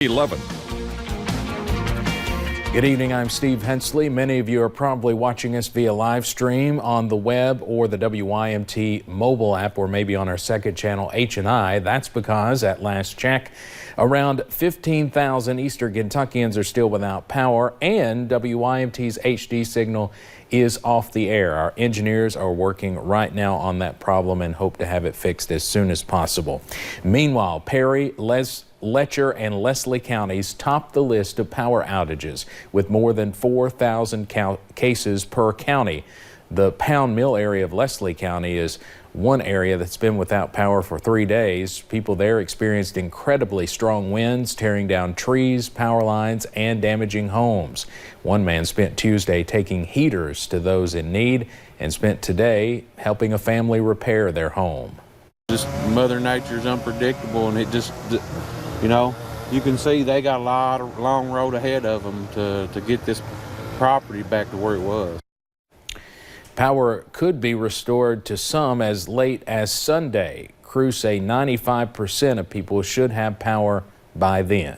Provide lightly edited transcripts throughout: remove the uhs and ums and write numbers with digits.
11. Good evening, I'm Steve Hensley. Many of you are probably watching us via live stream on the web or the WYMT mobile app, or maybe on our second channel H&I. That's because at last check, around 15,000 eastern Kentuckians are still without power, and WYMT's HD signal is off the air. Our engineers are working right now on that problem and hope to have it fixed as soon as possible. Meanwhile, Perry, Letcher and Leslie counties top the list of power outages with more than 4,000 cases per county. The Pound Mill area of Leslie County is one area that's been without power for 3 days. People there experienced incredibly strong winds, tearing down trees, power lines, and damaging homes. One man spent Tuesday taking heaters to those in need and spent today helping a family repair their home. Just Mother Nature's unpredictable, and it just, you know, you can see they got a long road ahead of them to get this property back to where it was. Power could be restored to some as late as Sunday. Crews say 95% of people should have power by then.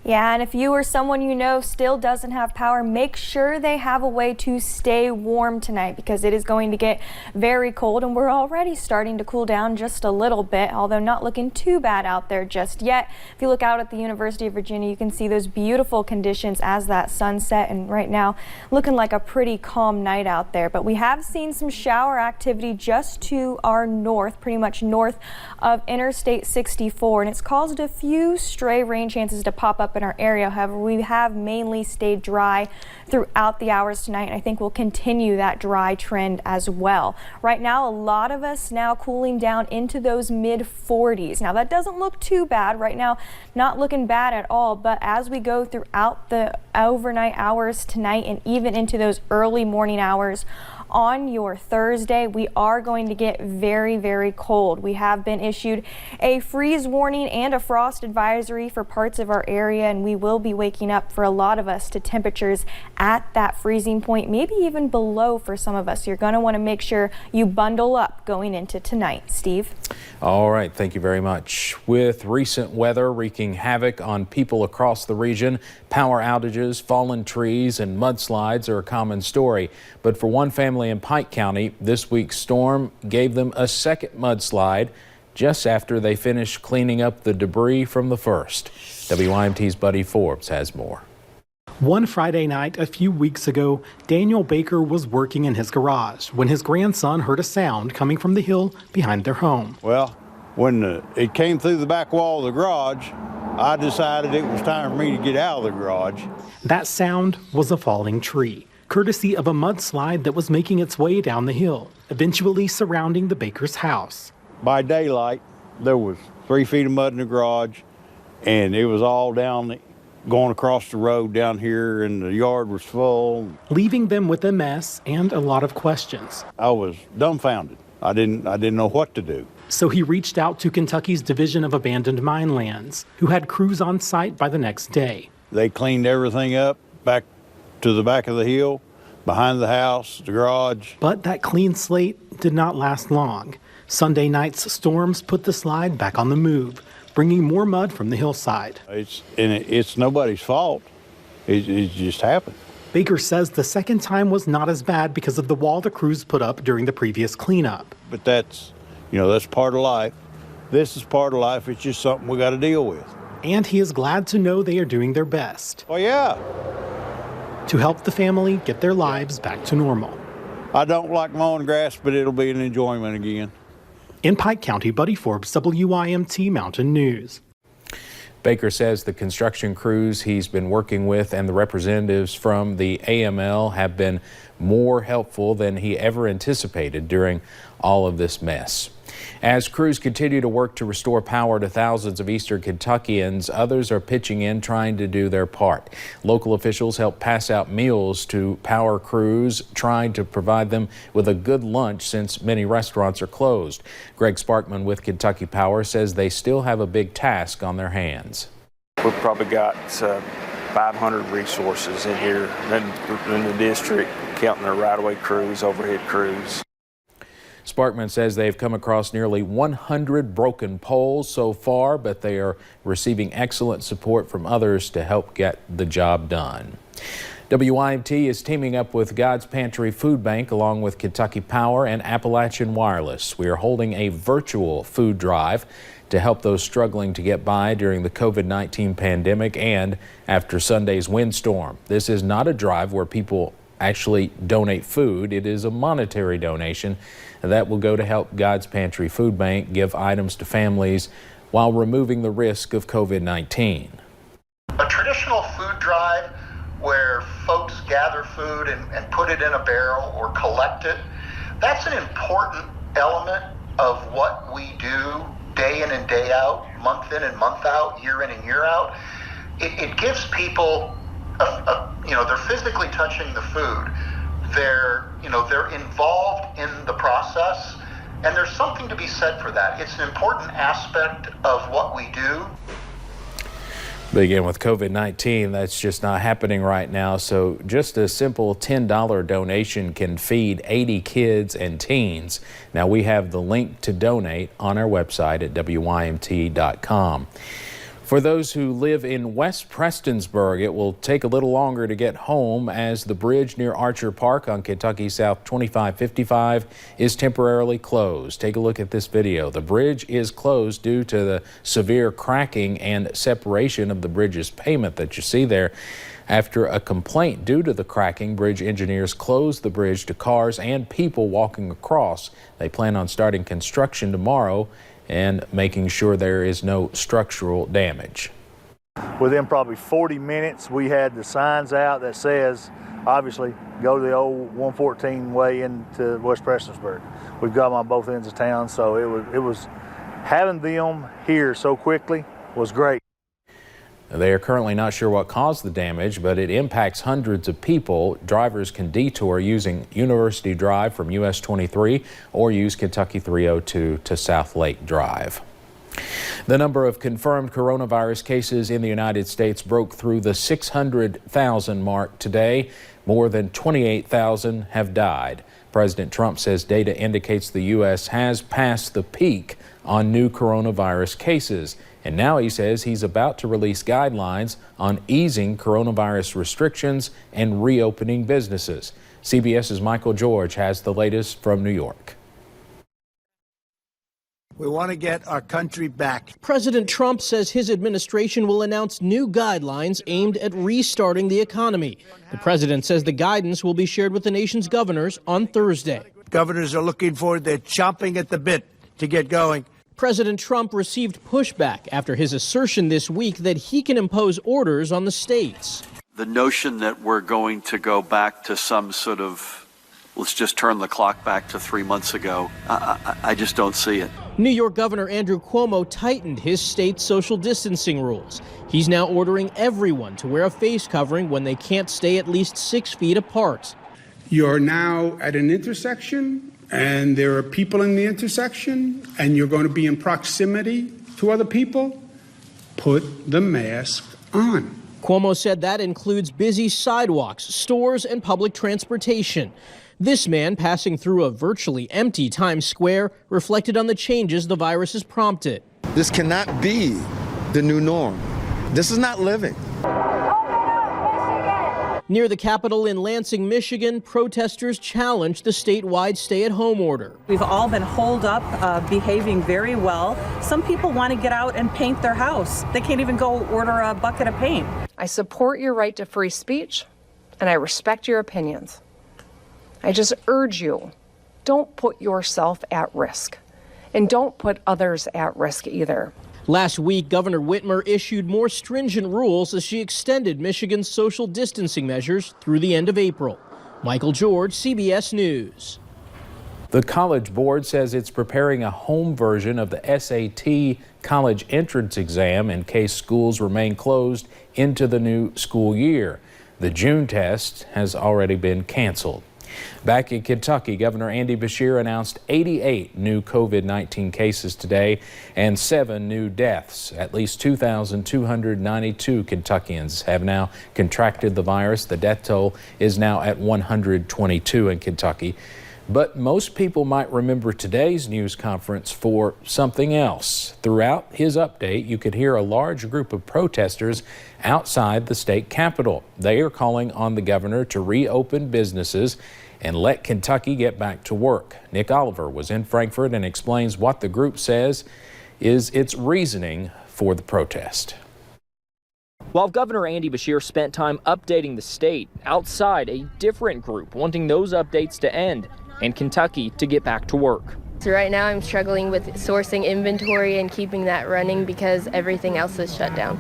Yeah, and if you or someone you know still doesn't have power, make sure they have a way to stay warm tonight, because it is going to get very cold, and we're already starting to cool down just a little bit, although not looking too bad out there just yet. If you look out at the University of Virginia, you can see those beautiful conditions as that sunset, and right now looking like a pretty calm night out there. But we have seen some shower activity just to our north, pretty much north of Interstate 64, and it's caused a few stray rain chances to pop up in our area. However, we have mainly stayed dry throughout the hours tonight, and I think we'll continue that dry trend as well. Right now, a lot of us now cooling down into those mid 40s. Now that doesn't look too bad right now, not looking bad at all, but as we go throughout the overnight hours tonight and even into those early morning hours on your Thursday, we are going to get very, very cold. We have been issued a freeze warning and a frost advisory for parts of our area, and we will be waking up for a lot of us to temperatures at that freezing point, maybe even below for some of us. You're going to want to make sure you bundle up going into tonight. Steve? All right, thank you very much. With recent weather wreaking havoc on people across the region, power outages, fallen trees, and mudslides are a common story. But for one family in Pike County, this week's storm gave them a second mudslide just after they finished cleaning up the debris from the first. WYMT's Buddy Forbes has more. One Friday night a few weeks ago, Daniel Baker was working in his garage when his grandson heard a sound coming from the hill behind their home. Well, when it came through the back wall of the garage, I decided it was time for me to get out of the garage. That sound was a falling tree, courtesy of a mudslide that was making its way down the hill, eventually surrounding the Baker's house. By daylight, there was 3 feet of mud in the garage, and it was all down, going across the road down here, and the yard was full. Leaving them with a mess and a lot of questions. I was dumbfounded. I didn't know what to do. So he reached out to Kentucky's Division of Abandoned Mine Lands, who had crews on site by the next day. They cleaned everything up back to the back of the hill, behind the house, the garage. But that clean slate did not last long. Sunday night's storms put the slide back on the move, bringing more mud from the hillside. It's nobody's fault. It just happened. Baker says the second time was not as bad because of the wall the crews put up during the previous cleanup. But that's part of life. This is part of life. It's just something we got to deal with. And he is glad to know they are doing their best. Oh, yeah. To help the family get their lives back to normal. I don't like mowing grass, but it'll be an enjoyment again. In Pike County, Buddy Forbes, WYMT Mountain News. Baker says the construction crews he's been working with and the representatives from the AML have been more helpful than he ever anticipated during all of this mess. As crews continue to work to restore power to thousands of eastern Kentuckians, others are pitching in trying to do their part. Local officials help pass out meals to power crews, trying to provide them with a good lunch since many restaurants are closed. Greg Sparkman with Kentucky Power says they still have a big task on their hands. We've probably got 500 resources in here in the district, counting their right-of-way crews, overhead crews. Sparkman says they've come across nearly 100 broken poles so far, but they are receiving excellent support from others to help get the job done. WYMT is teaming up with God's Pantry Food Bank along with Kentucky Power and Appalachian Wireless. We are holding a virtual food drive to help those struggling to get by during the COVID-19 pandemic and after Sunday's windstorm. This is not a drive where people actually donate food. It is a monetary donation that will go to help God's Pantry Food Bank give items to families while removing the risk of COVID-19. A traditional food drive where folks gather food and put it in a barrel or collect it, that's an important element of what we do day in and day out, month in and month out, year in and year out. It gives people, they're physically touching the food. They're involved in the process, and there's something to be said for that. It's an important aspect of what we do. But again, with COVID-19, that's just not happening right now. So just a simple $10 donation can feed 80 kids and teens. Now we have the link to donate on our website at WYMT.com. For those who live in West Prestonsburg, it will take a little longer to get home as the bridge near Archer Park on Kentucky South 2555 is temporarily closed. Take a look at this video. The bridge is closed due to the severe cracking and separation of the bridge's pavement that you see there. After a complaint due to the cracking, bridge engineers closed the bridge to cars and people walking across. They plan on starting construction tomorrow and making sure there is no structural damage. Within probably 40 minutes, we had the signs out that says, obviously, go the old 114 way into West Prestonsburg. We've got them on both ends of town, so it was having them here so quickly was great. They are currently not sure what caused the damage, but it impacts hundreds of people. Drivers can detour using University Drive from US 23 or use Kentucky 302 to South Lake Drive. The number of confirmed coronavirus cases in the United States broke through the 600,000 mark today. More than 28,000 have died. President Trump says data indicates the U.S. has passed the peak on new coronavirus cases. And now he says he's about to release guidelines on easing coronavirus restrictions and reopening businesses. CBS's Michael George has the latest from New York. We want to get our country back. President Trump says his administration will announce new guidelines aimed at restarting the economy. The president says the guidance will be shared with the nation's governors on Thursday. Governors are looking forward. They're chomping at the bit to get going. President Trump received pushback after his assertion this week that he can impose orders on the states. The notion that we're going to go back to some sort of, let's just turn the clock back to 3 months ago, I just don't see it. New York Governor Andrew Cuomo tightened his state's social distancing rules. He's now ordering everyone to wear a face covering when they can't stay at least 6 feet apart. You're now at an intersection, and there are people in the intersection, and you're going to be in proximity to other people. Put the mask on. Cuomo said that includes busy sidewalks, stores, and public transportation. This man passing through a virtually empty Times Square reflected on the changes the virus has prompted. This cannot be the new norm. This is not living. Near the Capitol in Lansing, Michigan, protesters challenged the statewide stay-at-home order. We've all been holed up, behaving very well. Some people want to get out and paint their house. They can't even go order a bucket of paint. I support your right to free speech, and I respect your opinions. I just urge you, don't put yourself at risk, and don't put others at risk either. Last week, Governor Whitmer issued more stringent rules as she extended Michigan's social distancing measures through the end of April. Michael George, CBS News. The College Board says it's preparing a home version of the SAT college entrance exam in case schools remain closed into the new school year. The June test has already been canceled. Back in Kentucky, Governor Andy Beshear announced 88 new COVID-19 cases today and 7 new deaths. At least 2,292 Kentuckians have now contracted the virus. The death toll is now at 122 in Kentucky. But most people might remember today's news conference for something else. Throughout his update, you could hear a large group of protesters outside the state capitol. They are calling on the governor to reopen businesses and let Kentucky get back to work. Nick Oliver was in Frankfort and explains what the group says is its reasoning for the protest. While Governor Andy Beshear spent time updating the state, outside a different group wanting those updates to end and Kentucky to get back to work. So right now I'm struggling with sourcing inventory and keeping that running because everything else is shut down.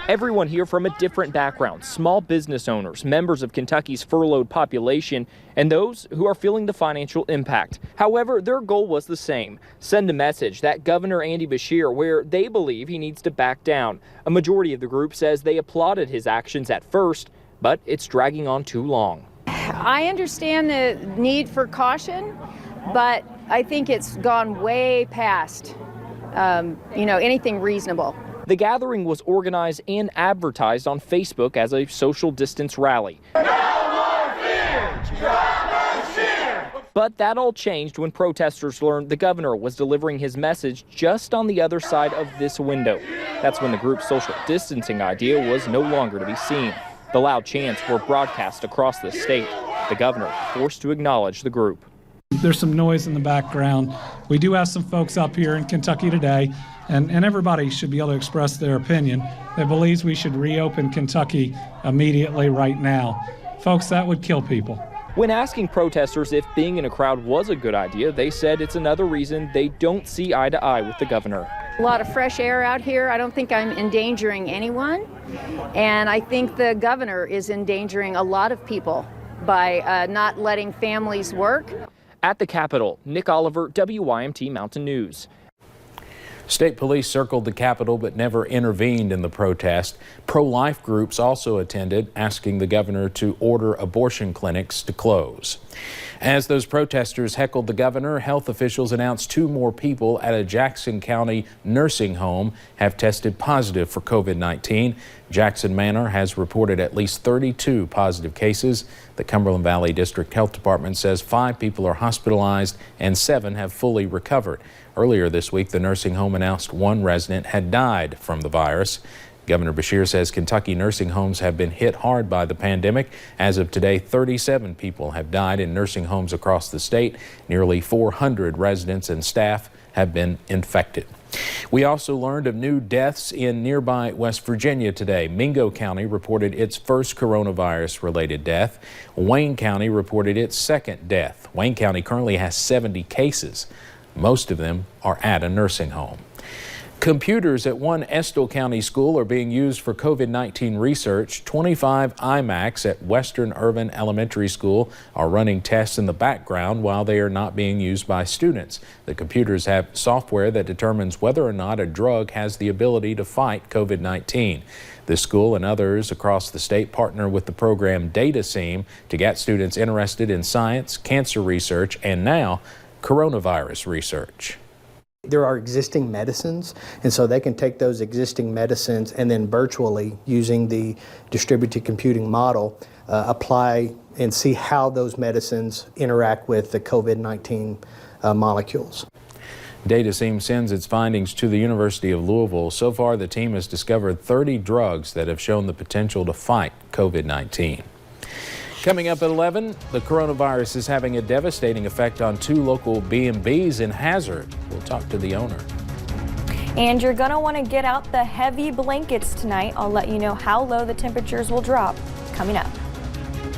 Everyone here from a different background, small business owners, members of Kentucky's furloughed population, and those who are feeling the financial impact. However, their goal was the same: send a message that Governor Andy Beshear where they believe he needs to back down. A majority of the group says they applauded his actions at first, but it's dragging on too long. I understand the need for caution, but I think it's gone way past, anything reasonable. The gathering was organized and advertised on Facebook as a social distance rally. No more fear! But that all changed when protesters learned the governor was delivering his message just on the other side of this window. That's when the group's social distancing idea was no longer to be seen. The loud chants were broadcast across the state. The governor forced to acknowledge the group. There's some noise in the background. We do have some folks up here in Kentucky today, and everybody should be able to express their opinion that believes we should reopen Kentucky immediately right now. Folks, that would kill people. When asking protesters if being in a crowd was a good idea, they said it's another reason they don't see eye to eye with the governor. A lot of fresh air out here. I don't think I'm endangering anyone, and I think the governor is endangering a lot of people by not letting families work. At the Capitol, Nick Oliver, WYMT Mountain News. State police circled the Capitol but never intervened in the protest. Pro-life groups also attended, asking the governor to order abortion clinics to close. As those protesters heckled the governor, health officials announced 2 more people at a Jackson County nursing home have tested positive for COVID-19. Jackson Manor has reported at least 32 positive cases. The Cumberland Valley District Health Department says 5 people are hospitalized and 7 have fully recovered. Earlier this week, the nursing home announced 1 resident had died from the virus. Governor Beshear says Kentucky nursing homes have been hit hard by the pandemic. As of today, 37 people have died in nursing homes across the state. Nearly 400 residents and staff have been infected. We also learned of new deaths in nearby West Virginia today. Mingo County reported its first coronavirus-related death. Wayne County reported its second death. Wayne County currently has 70 cases. Most of them are at a nursing home. Computers at one Estill County school are being used for COVID-19 research. 25 iMacs at Western Irvin Elementary School are running tests in the background while they are not being used by students. The computers have software that determines whether or not a drug has the ability to fight COVID-19. This school and others across the state partner with the program DataSeam to get students interested in science, cancer research, and now coronavirus research. There are existing medicines, and so they can take those existing medicines and then virtually, using the distributed computing model, apply and see how those medicines interact with the COVID-19 molecules. DataSeam sends its findings to the University of Louisville. So far, the team has discovered 30 drugs that have shown the potential to fight COVID-19. Coming up at 11, the coronavirus is having a devastating effect on 2 local B&Bs in Hazard. We'll talk to the owner. And you're going to want to get out the heavy blankets tonight. I'll let you know how low the temperatures will drop coming up.